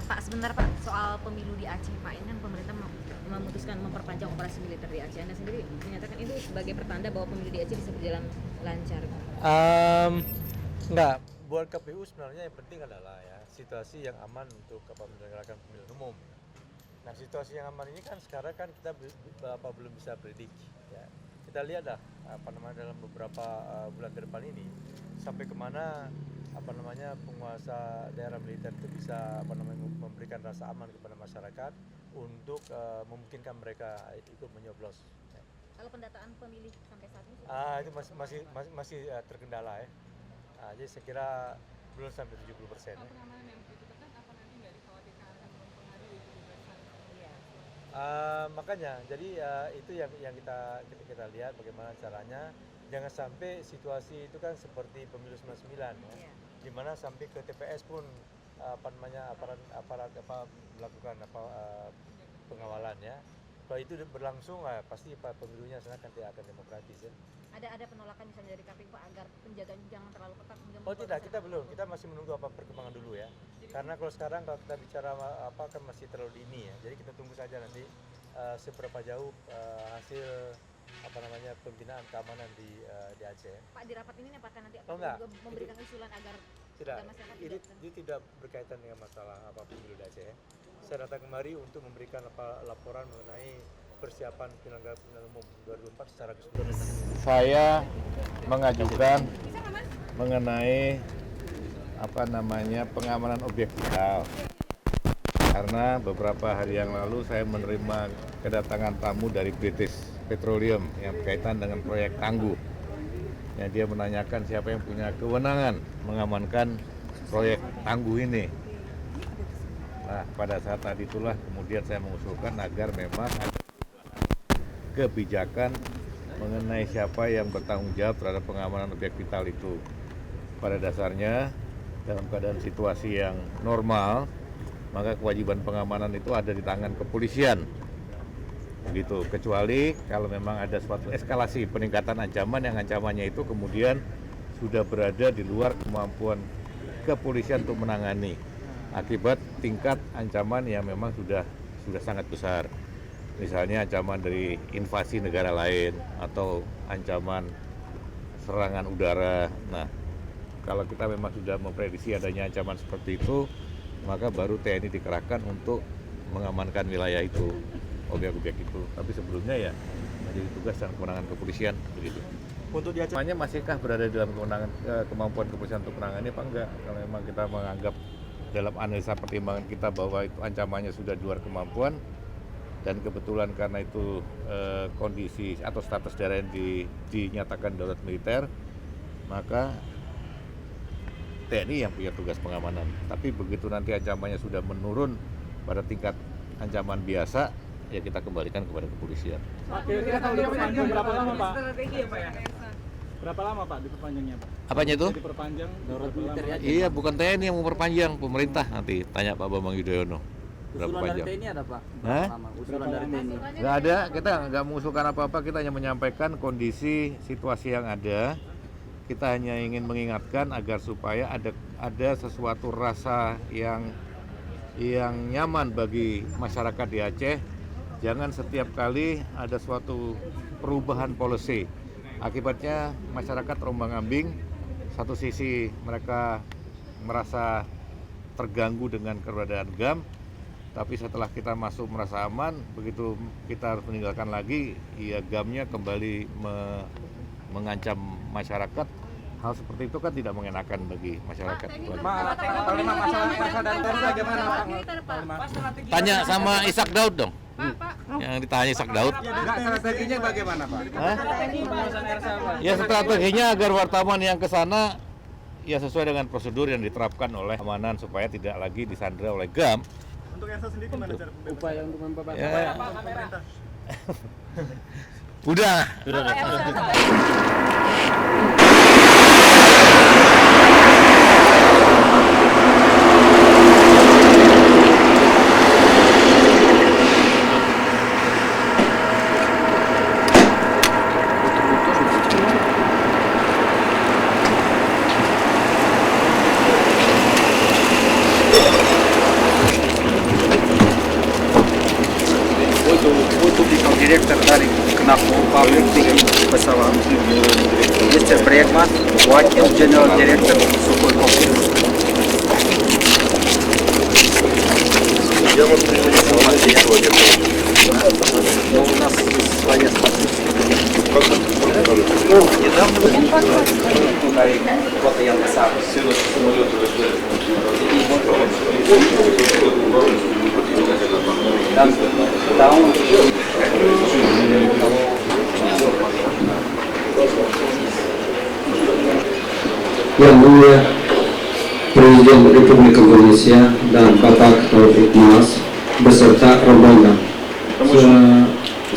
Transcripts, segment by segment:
Pak, sebentar Pak, soal pemilu di Aceh Pak, ini kan pemerintah memutuskan memperpanjang operasi militer di Aceh. Anda sendiri menyatakan itu sebagai pertanda bahwa pemilu di Aceh bisa berjalan lancar. Enggak, buat KPU sebenarnya yang penting adalah ya situasi yang aman untuk menyelenggarakan pemilihan umum. Nah, situasi yang aman ini kan sekarang kan kita belum bisa prediksi ya. Kita lihat dah dalam beberapa bulan ke depan ini sampai kemana penguasa daerah militer itu bisa memberikan rasa aman kepada masyarakat untuk memungkinkan mereka ikut menyoblos. Ya. Kalau pendataan pemilih sampai saat ini? Itu masih terkendala ya. Jadi saya kira belum sampai 70%. Pengamanan yang begitu ketat apa nanti nggak dikhawatirkan akan mempengaruhi kebebasan? Makanya, jadi itu yang kita lihat bagaimana caranya. Jangan sampai situasi itu kan seperti pemilu 99 ya, di mana sampai ke TPS pun aparat melakukan pengawalan ya. Kalau itu berlangsung pasti pemilunya sana akan demokratis ya. Ada penolakan misalnya dari KPU Pak agar penjagaan jangan terlalu ketat? Oh tidak, kita belum. Kita masih menunggu perkembangan dulu ya. Karena kalau sekarang kalau kita bicara kan masih terlalu dini ya. Jadi kita tunggu saja nanti seberapa jauh hasil pembinaan keamanan di Aceh. Pak, di rapat ini apakah nanti juga memberikan usulan agar masyarakat ini tidak berkaitan dengan masalah pemilu di Aceh ya. Saya datang kemari untuk memberikan laporan mengenai persiapan penyelenggaraan pemilihan umum 2024 secara keseluruhan. Saya mengajukan mengenai pengamanan objek vital. Karena beberapa hari yang lalu saya menerima kedatangan tamu dari British Petroleum yang berkaitan dengan proyek Tangguh. Ya, dia menanyakan siapa yang punya kewenangan mengamankan proyek Tangguh ini. Nah, pada saat tadi itulah kemudian saya mengusulkan agar memang kebijakan mengenai siapa yang bertanggung jawab terhadap pengamanan objek vital itu. Pada dasarnya, dalam keadaan situasi yang normal, maka kewajiban pengamanan itu ada di tangan kepolisian. Begitu, kecuali kalau memang ada suatu eskalasi peningkatan ancaman yang ancamannya itu kemudian sudah berada di luar kemampuan kepolisian untuk menangani akibat tingkat ancaman yang memang sudah sangat besar. Misalnya ancaman dari invasi negara lain atau ancaman serangan udara. Nah, kalau kita memang sudah memprediksi adanya ancaman seperti itu, maka baru TNI dikerahkan untuk mengamankan wilayah itu, objek-objek itu. Tapi sebelumnya ya menjadi tugas dan kewenangan kepolisian begitu. Untuk di Aceh Masihkah berada dalam kewenangan kemampuan kepolisian untuk menangani apa enggak? Kalau memang kita menganggap dalam analisa pertimbangan kita bahwa itu ancamannya sudah di luar kemampuan dan kebetulan karena itu kondisi atau status daerah yang dinyatakan darurat militer, maka TNI yang punya tugas pengamanan. Tapi begitu nanti ancamannya sudah menurun pada tingkat ancaman biasa, ya kita kembalikan kepada kepolisian. Kira-kira kalau diperpanjang berapa lama Pak? Strategi ya Pak ya? Berapa lama Pak diperpanjangnya Pak? Apanya itu? Diperpanjang darurat militer ya? Iya, bukan TNI yang memperpanjang, pemerintah nanti tanya Pak Bambang Yudhoyono. Usulan dari TNI ada Pak? Hah? Usulan dari TNI? Nggak ada, kita nggak mengusulkan apa-apa, kita hanya menyampaikan kondisi situasi yang ada. Kita hanya ingin mengingatkan agar supaya ada sesuatu rasa yang nyaman bagi masyarakat di Aceh. Jangan setiap kali ada suatu perubahan policy. Akibatnya masyarakat terombang-ambing. Satu sisi mereka merasa terganggu dengan keberadaan GAM, tapi setelah kita masuk merasa aman, begitu kita harus meninggalkan lagi, ya GAM-nya kembali mengancam masyarakat. Hal seperti itu kan tidak mengenakan bagi masyarakat. Panglima masalah Ersa dan Terus bagaimana Pak? Tanya sama Ishak Daud dong. Yang ditanya Ishak Daud. Enggak, strateginya bagaimana Pak? Ya strateginya agar wartawan yang ke sana ya sesuai dengan prosedur yang diterapkan oleh keamanan supaya tidak lagi disandera oleh GAM. Untuk Ersa sendiri gimana cara pembebasan? Upaya untuk membebaskan Ya. Pemerintah. Udah. Publical Director dari Knafu Public Thinking pesawat. Mr. Bregman, Wakil General Director Sukhoi Company. Я вот сегодня. Но у нас своя статистика. Недавно постоянно сам. Yang Mulia Presiden Republik Indonesia dan Bapak Taufik Mas beserta rombongan.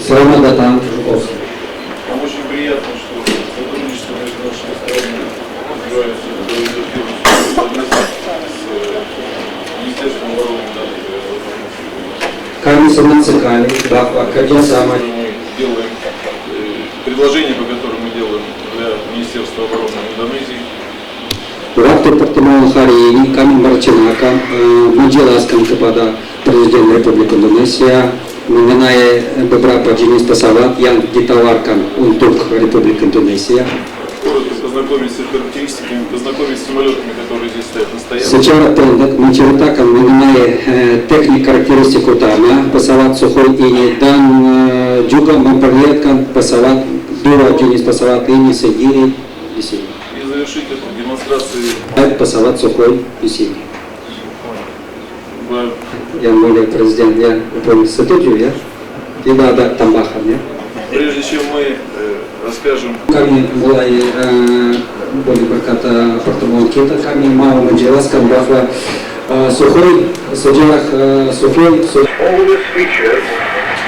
Selamat datang ke Oslo. Очень приятно, что сотрудничество между нашими странами развивается до с Министерством обороны данной возможности. Kami senang sekali bahwa kerjasama Мы делаем предложение, по которому мы делаем для Министерства обороны Индонезии. waktu pertemuan hari ini kami merencanakan menjelaskan kepada Presiden Republik Indonesia mengenai beberapa jenis pesawat yang ditawarkan untuk Republik Indonesia. Коротко познакомиться с характеристиками, познакомиться с самолетами, которые здесь стоят на стоянке. Secara pendek menceritakan mengenai teknik karakteristik utama pesawat Sukhoi ini dan juga memperlihatkan pesawat dua jenis pesawat ini sendiri di sini. И завершить эту демонстрацию Pesawat Sukhoi di sini. в Yang Mulia Presiden ya, setuju ya? Tidak ada tambahan ya. Прежде чем мы расскажем, Kami mulai boleh berkata pertemuan kita, kami mau menjelaskan bahwa Sukhoi sejarah Sukhoi All this features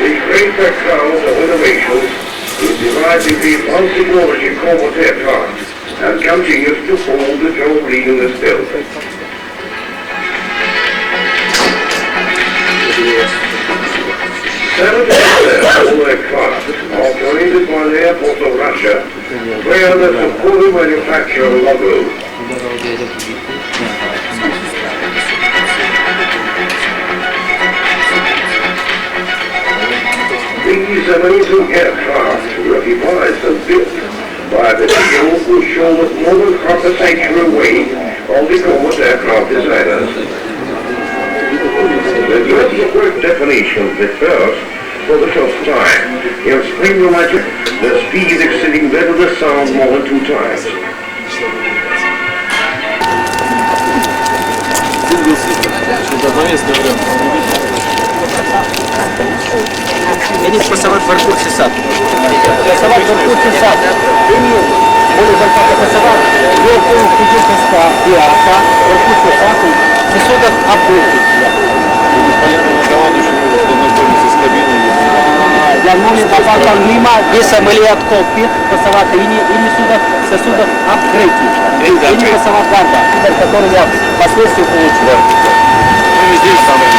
the great background of innovations in devising the multi-quality combat aircraft and continues to hold the job lead in this field. All aircraft operated by the airports of Russia bear the Sukhoi manufacturer logo. These amazing aircraft were devised and built by the people who show the more than half a century way of the combat aircraft designers. The US work definitions the first for the first time in spring magic, the speed exceeding that of the sound more than 2 times. Ini pesawat berkursi satu. Pesawat berkursi satu. Ini boleh berkata pesawat walaupun fiziknya biasa berkursi satu sesudah upgrade. Yang Mulia Bapak Panglima bisa melihat kokpit pesawat ini sudah sesudah upgrade. Ini pesawat Garda, dari которого последствия получил. Мы здесь самое.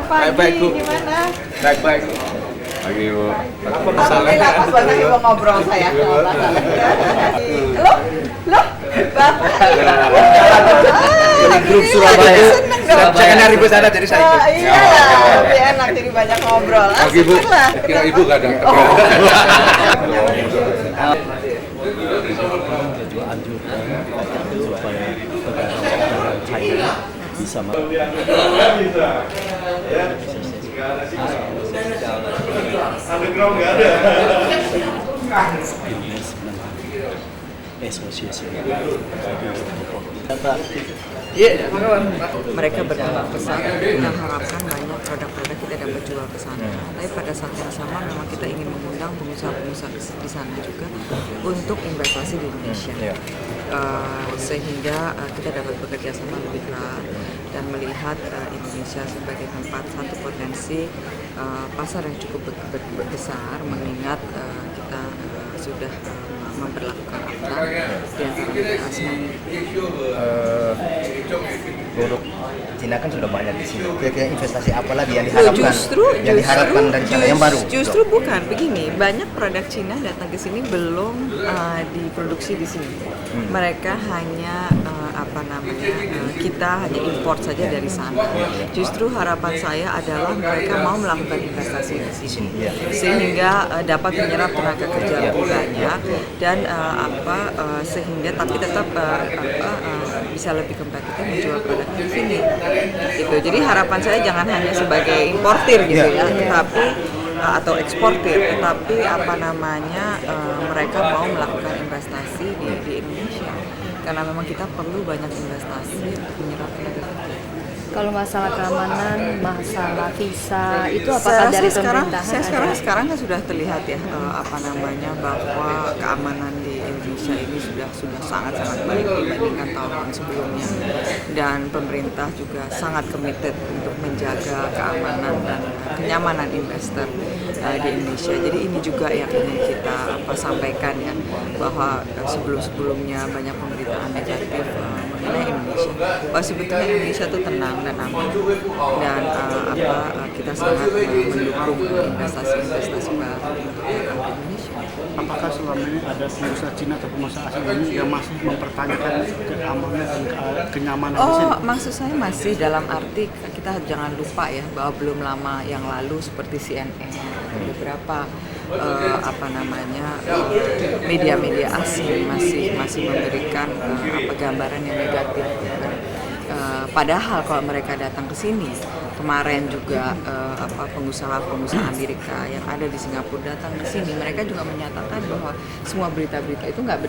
Pagi, gimana? Baik-baik. Pagi Bu. Alhamdulillah pas banget ibu ngobrol saya. Loh, Bapak. Grup Surabaya. Saya Saya dari sana jadi saya ikut. Iya, lebih enak jadi banyak ngobrol. Ibu, kira ibu gak ada. Underground nggak ada. Mereka berkembang pesat, kita harapkan banyak produk-produk kita dapat jual ke sana. Tapi pada saat yang sama memang kita ingin mengundang pengusaha-pengusaha di sana juga untuk investasi di Indonesia. Sehingga kita dapat bekerja sama lebih erat dan melihat Indonesia sebagai tempat satu potensi pasar yang cukup besar, mengingat kita sudah memperlakukan AFTA di antara negara ASEAN. Produk Cina kan sudah banyak di sini. Kira-kira investasi apa lagi yang diharapkan? Yang diharapkan dari sana yang baru? Justru bukan begini. Banyak produk Cina datang ke sini belum diproduksi di sini. Mereka hanya kita hanya import saja dari sana. Justru harapan saya adalah mereka mau melakukan investasi di sini, sehingga dapat menyerap tenaga kerja lebih banyak dan sehingga tapi tetap bisa lebih kompetitif menjual produk di sini. Gitu. Jadi harapan saya jangan hanya sebagai importir gitu ya, tetapi atau eksportir, tetapi mereka mau melakukan investasi di Indonesia. Karena memang kita perlu banyak investasi untuk menyerap tenaga kerja. Kalau masalah keamanan, masalah visa itu apakah dari pemerintahan? Sekarang kan sudah terlihat ya bahwa keamanan di Indonesia ini sudah sangat baik dibandingkan tahun sebelumnya, dan pemerintah juga sangat committed untuk menjaga keamanan dan kenyamanan investor di Indonesia. Jadi ini juga yang ingin kita sampaikan ya, bahwa sebelumnya banyak pemberitaan negatif mengenai Indonesia, bahwa sebetulnya Indonesia itu tenang dan aman, dan kita sangat mendukung investasi baru untuk Indonesia. Apakah selama ini ada pengusaha Cina atau pengusaha asing ini yang masih mempertanyakan keamanan dan kenyamanan di sini? Maksud saya masih dalam arti kita jangan lupa ya bahwa belum lama yang lalu seperti CNN beberapa media-media asing masih memberikan gambaran yang negatif. Padahal kalau mereka datang ke sini, kemarin juga pengusaha-pengusaha Amerika yang ada di Singapura datang ke sini, mereka juga menyatakan bahwa semua berita-berita itu nggak